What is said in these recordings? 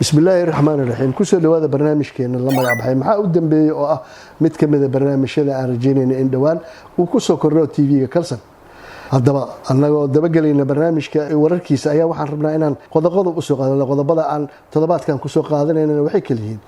بسم الله الرحمن الرحيم كسر لهذا برنامج كأن الله ما يعبه محا قدام بي مت كم هذا برنامج هذا أرجيني إن دوان وكسر كرر تي في كلسن هذا أنا دبقلينا برنامج كوركيس أيها وحربنا إن قضى أسوق هذا قضى بدأ عن طلبات كان كسر قاعدين إن وحكي لهين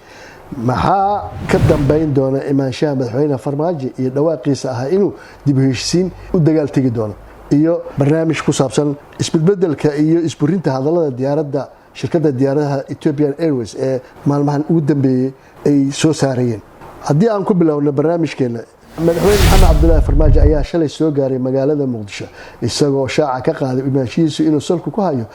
maxaa ka dambeyn doona imaanshaha madaxweynaha farmaajo iyo dhawaaqisa ah inuu dib u heshiisiin u dagaal tagi doono iyo barnaamij ku saabsan isbedbedelka iyo isburinta hadallada diyaaradda shirkadda diyaaradaha Ethiopian Airways ee maalmahan ugu dambeeyay ay soo saarayeen haddii aan ku bilowno barnaamijkeena madaxweyne maxamed cabdullaahi farmaajo ayaa shalay soo gaaray magaalada muqdisho isagoo shaaca ka qaaday imaanshihiisu inuu salku ku hayo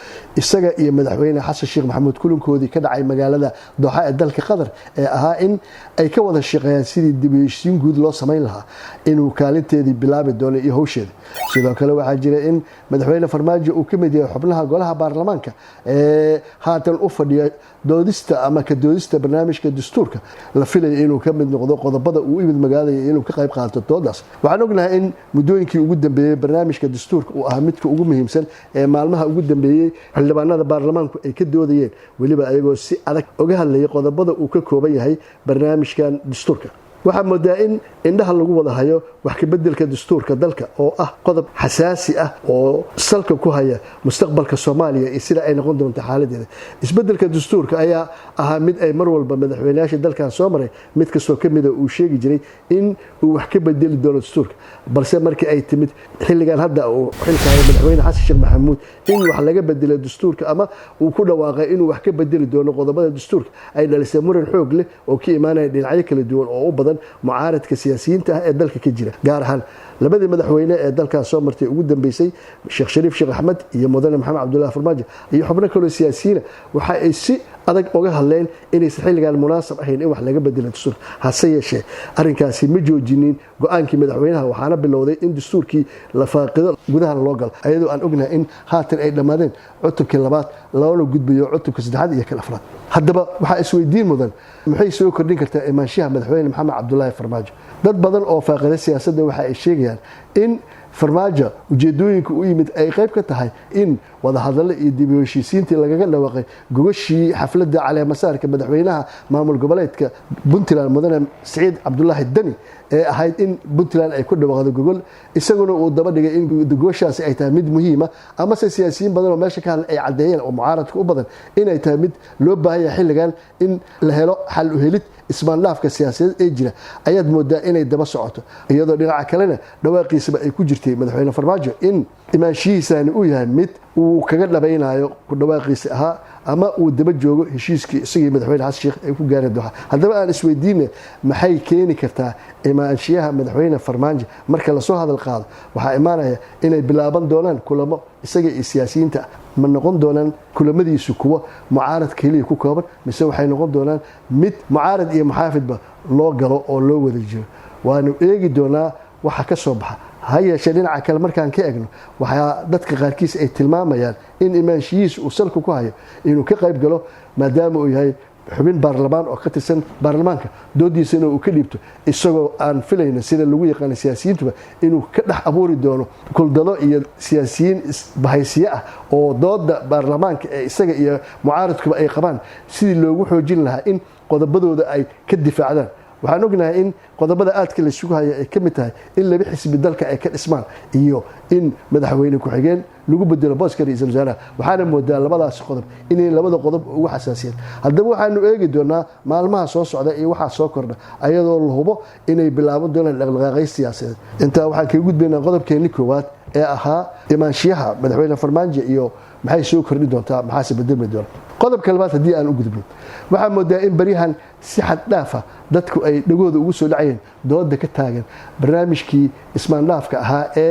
isaga iyo madaxweyne xasan sheekh maxamuud kulankoodii ka dhacay magaalada Doha ee dalka Qatar ee ahaa in ay ka wada shaqeeyaan sidii dib u heshiisiin guud loo sameyn lahaa inuu kaalinteedii bilaabi doono iyo hawsheeda sidoo kale waxaa jira in madaxweyne farmaajo uu ka mid yahay xubnaha golaha baarlamaanka ee haatan u fadhiya doodista ama ka doodista barnaamijka dastuurka la filayo inuu ka mid noqdo qodobada uu imid magaalada inuu ka qayb qaato doodaas waxaan ognahay in muddooyinkii ugu dambeeyay barnaamijka dastuurka uu ahaa midka ugu muhiimsan ee maalmaha ugu dambeeyay xildhibaanada baarlamaanku ay ka doodayeen waliba ayagoo si adag uga hadlayay qodobada uu ka kooban yahay barnaamijkan dastuurka waxaa moodaa in indhaha lagu wada hayo wax ka bedelka dastuurka dalka oo ah qodob xasaasi ah oo salka ku haya mustaqbalka Soomaaliya iyo sida ay noqon doonto xaaladeeda isbedelka dastuurka ayaa ahaa mid ay mar walba madaxweynayaasha dalkan soo maray mid kastoo ka mid ah uu sheegi jiray in uu wax ka bedeli doono dastuurka balse markii ay timid xilligan hadda uu xilka hayo madaxweyne xasan sheekh maxamuud in wax laga bedelo dastuurka ama uu ku dhawaaqay inuu wax ka bedeli doono qodobada dastuurka ay dhalisay muran xoog leh oo ka imaanaya dhinacyo kala duwan oo u badan mucaaradka siyaasiyiinta ah ee dalka ka jira gaar ahaan labadii madaxweyne ee dalkaas soo martay ugu dambeysay Sheekh Shariif Sheekh Axmed iyo mudane Maxamed Cabdullaahi Farmaajo iyo xubno kale siyaasiyiin waxa ay si adag uga hadleen inay xilligan munaasab ahayn in wax laga bedelo dastuurka hase yeeshee arrinkaasi ma joojinin go'aankii madaxweynaha waxaana bilowday in dastuurkii la faaqido gudaha loo gal ayadoo aan ognahay in haatan ay dhamaadeen cutubkii labaad loona gudbiyo cutubka saddexaad iyo kan afraad haddaba waxaa isweydiin mudan maxay soo kordhin kartaa imaanshaha madaxweyne maxamed cabdullaahi farmaajo dad badan oo faaqida siyaasadda waxa ay sheegayaan in farmaajo ujeedooyinka u yimid ay qayb ka tahay in wada hadallo iyo dib u heshiisiintii lagaga dhawaaqay gogashii xafladda caleemasaarka madaxweynaha maamul goboleedka Puntland mudane Saciid Cabdullaahi Dani ee ahayd in Puntland ay ku dhawaaqdo gogol isaguna uu daba dhigay in gogoshaasi ay tahay mid muhiim ah ama siyaasiyiin badan oo meesha ka hadlay ay cadeeyeen oo mucaaradka u badan inay tahay mid loo baahan yahay xilligan in la helo xal u helid ismaandhaafka siyaasadeed ee jira ayaad moodaa inay daba socoto iyadoo dhinaca kalena dhawaaqiisaba ay ku jirtay madaxweyne farmaajo in imaanshihiisani uu yahay mid uu kaga dhabaynayo ku dhawaaqiisa ahaa ama uu daba joogo heshiiskii isagii madaxweyne xasan sheekh ay ku gaareen Doha haddaba aan isweydiinay maxay keeni kartaa imaanshiyaha madaxweyne farmaajo marka la soo hadal qaado waxaa imaanaya inay bilaaban doonaan kulamo isaga iyo siyaasiyiinta ma noqon doonaan kulamadiisu kuwa mucaarad kaliya ku kooban mise waxay noqon doonaan mid mucaarad iyo muxaafidba loo galo oo loo wada jiro waanu eegi doonaa waxa ka soo baxa hayeeshee dhinaca kale markaan ka eegno waxaa dadka qaarkiis ay tilmaamayaan in imaanshihiisu uu salku ku hayo inuu ka qayb galo maadaama uu yahay xubin baarlamaan oo ka tirsan baarlamaanka doodiisana uu ka dhiibto isagoo aan filayno sida lagu yaqaan siyaasiyiintuba inuu ka dhex abuuri doono kuldado iyo siyaasiyiin bahaysiye ah oo dooda baarlamaanka ee isaga iyo mucaaradkuba ay qabaan sidii loogu xoojin lahaa in qodobadooda ay ka difaacdaan waxaan ognahay in qodobada aadka la isugu haya ay ka mid tahay in laba xisbi dalka ay ka dhismaan iyo in madaxweyne ku-xigeen lagu bedelo booska ra'iisul wasaaraha waxaana moodaa labadaas qodob inay labada qodob ugu xasaasiyeen haddaba waxaanu eegi doonaa maalmaha soo socda iyo waxaa soo kordha ayadoo la hubo inay bilaaban doonaan dhaqdhaqaaqyo siyaasadeed intaa waxaan kaga gudbaynaa qodobkeennii koowaad ee ahaa imaanshiyaha madaxweyne farmaajo iyo maxay soo kordhi doontaa maxaase bedelmi doona qodobka labaad haddii aan u gudbin waxaa moodaa in baryahan si xad dhaafa dadku ay dhagooda ugu soo dhacayeen dooda ka taagan barnaamijkii ismaandhaafka ahaa ee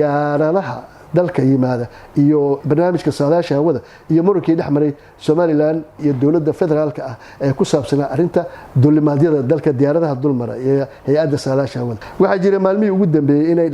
diyaaradaha dalka yimaada iyo barnaamijka saadaasha hawada iyo murunkii dhex maray Somaliland iyo dawladda federaalka ah ee ku saabsanaa arinta duulimaadyada dalka diyaaradaha dulmara ee hay'adda saadaasha hawada waxa jira maalmihii ugu dambeeyay inay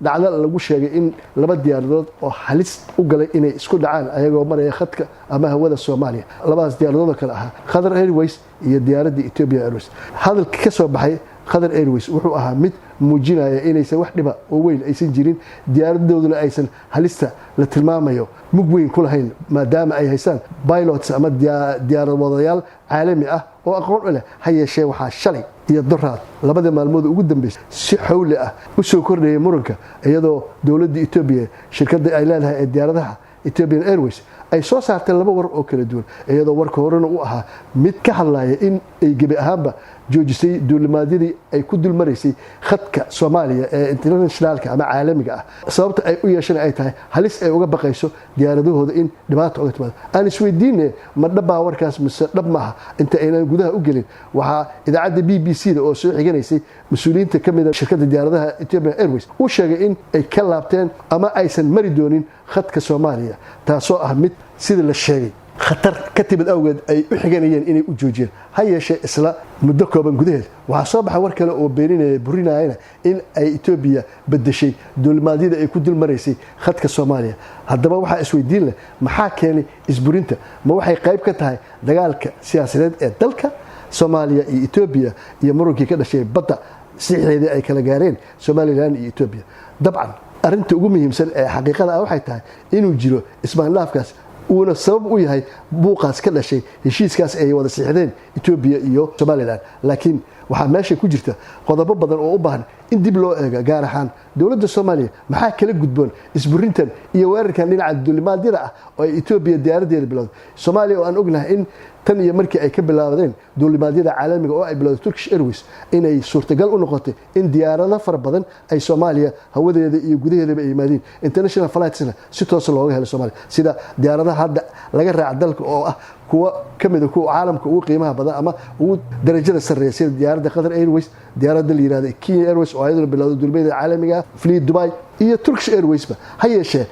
dhacdo lagu sheegay in laba diyaaradood oo halis u galay inay isku dhacaan ayagoo maraya khadka ama hawada Soomaaliya labadaas diyaaradood kale ah Qatar Airways iyo diyaaradda Ethiopia Airways hadalka ka soo baxay Qatar Airways wuxuu ahaa mid muujinaya inaysan wax dhiba oo weyn aysan jirin diyaaradooduna aysan halista la tilmaamayo mug weyn ku lahayn maadaama ay haystaan pilots ama diyaaradayaal caalami ah oo aqoon u leh ha yeeshee waxaa shalay iyo doraad labada maalmood ugu dambeysay si xawli ah u soo kordhayay muranka iyadoo dowladda Itoobiya shirkadda ay leedahay ee diyaaradaha Ethiopian Airways ay soo saartay laba war oo kala duwan iyadoo warka horena uu ahaa mid ka hadlaya in ay gebi ahaanba joojisay duulimaadyadii ay ku dulmaraysay khadka Soomaaliya ee internationalka ama caalamiga ah sababta ay u yeesheen ay tahay halis ay uga baqayso diyaaradahooda in dhibaato uga timaado aan isweydiinay ma dhaba warkaas mise dhab maaha inta aynan gudaha u gelin waxa idaacadda BBC da oo soo xiganaysay mas'uuliyiinta kamid ah shirkadda diyaaradaha Ethiopian Airways uu sheegay in ay ka laabteen ama aysan mari doonin khadka Soomaaliya taasoo ah mid sida la sheegay khatar ka timid awgeed ay u xiganayeen inay u joojiyeen ha yeeshee isla muddo kooban gudaheed waxaa soo baxay war kale oo beeninaya burinayana in ay Itoobiya bedeshay duulimaadyada ay ku dulmaraysay khadka Soomaaliya haddaba waxaa isweydiin leh maxaa keenay isburinta ma waxay qayb ka tahay dagaalka siyaasadeed ee dalka Soomaaliya iyo Itoobiya iyo murunkii ka dhashay badda siixeedii ay kala gaareen Somaliland iyo Itoobiya dabcan arinta ugu muhiimsan ee xaqiiqada waxay tahay inuu jiro ismaandhaafkaas uuna sabab u yahay buuqaas ka dhashay heshiiskaas ay wada siixdeen Itoobiya iyo Somaliland laakiin waxa meesha ku jirta qodobo badan oo u baahan in dib loo eego gaar ahaan dawladda Soomaaliya maxaa kala gudboon isburintan iyo weerarkan dhinaca duulimaadyada ah oo Itoobiya diyaaradeeda bilowday Soomaaliya oo aan ognahay in tan iyo markii ay ka bilaabeen duulimaadyada caalamiga oo ay bilowday Turkish Airways inay suurtagal u noqotay in diyaarado far badan ay Soomaaliya hawadeeda iyo gudaheedaba ay yimaadeen international flightsna si toos looga helo Soomaaliya sida diyaaradaha hadda laga raac dalka oo ah kuwa kamid ah kuwa caalamka ugu qiimaha badan ama ugu darajada sarreeya sida diyaaradda Qatar Airways diyaaradda la yiraahdo Kenya Airways oo ayaduna bilowday duulimaadyada caalamiga Fleet Dubai iyo Turkish Airways ba ha yeeshee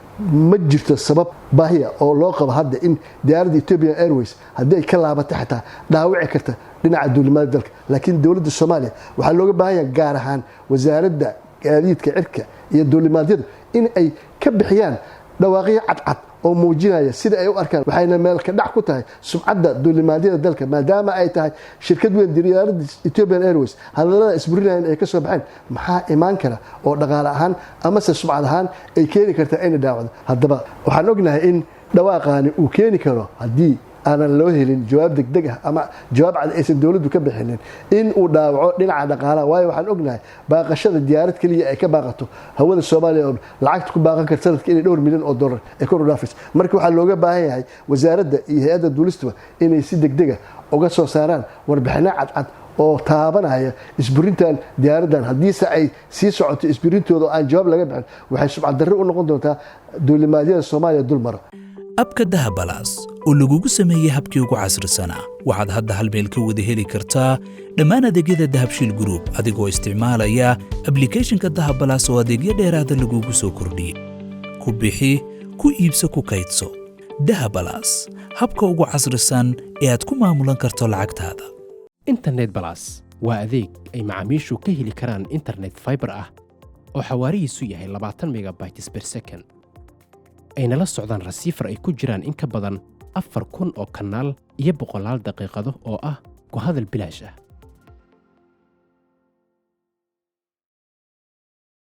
ma jirto sabab baahiya oo loo qabo hadda in diyaaradda Ethiopian Airways haddii ay ka laabato xitaa dhaawici karta dhinaca duulimaadka dalka laakiin dawladda Soomaaliya waxaa looga baahan yahay gaar ahaan wasaaradda gaadiidka cirka iyo duulimaadyada in ay ka bixiyaan dhawaaqyo cadcad oo muujinaya sida ay u arkaan waxayna meel ka dhac ku tahay sumcadda duulimaadyada dalka maadaama ay tahay shirkad weyn diyaaradda Ethiopian Airways hadalada isburinayeen ay ka soo baxeen maxaa imaan kara oo dhaqaale ahaan ama sumcad ahaan ay keeni kartaa in dhaawacdo haddaba waxaan ognahay in dhawaaqani uu keeni karo haddii aanan loo helin jawaab degdeg ah ama jawaab cad aysan dawladdu ka bixinin in uu dhaawaco dhinaca dhaqaalaha waayo waxaan ognahay baaqashada diyaarad kaliya ay ka baaqato hawada Soomaaliya oo lacagta ku baaqan karta sanadkii in $2 milyan ay kor u dhaafayso marka waxaa looga baahan yahay wasaaradda iyo hay'adda duulistuba inay si degdeg ah uga soo saaraan warbixino cadcad oo taabanaya isburintan diyaaradan haddii ay sii socoto isburintooda aan jawaab laga bixin waxay sumcad darro u noqon doontaa duulimaadyada Soomaaliya dulmara abka dahabalaas oo lagugu sameeyay habkii ugu casrisanaa waxaad hadda hal meel ka wada heli kartaa dhammaan adeegyada Dahabshiil Group adigoo isticmaalaya applicationka Dahabalaas oo adeegyo dheeraad ah lagugu soo kordhiyay ku bixi ku iibso ku kaydso Dahabalaas habka ugu casrisan ee aad ku maamulan karto lacagtaada internet balas waa adeeg ay macaamiishu ka heli karaan internet fiber ah oo xawaarihiisu yahay 20 megabytes per second ayna la socdaan rasiifar ay ku jiraan in ka badan 4,000 oo kanaal iyo 100 daqiiqado oo ah ku hadal bilaash ah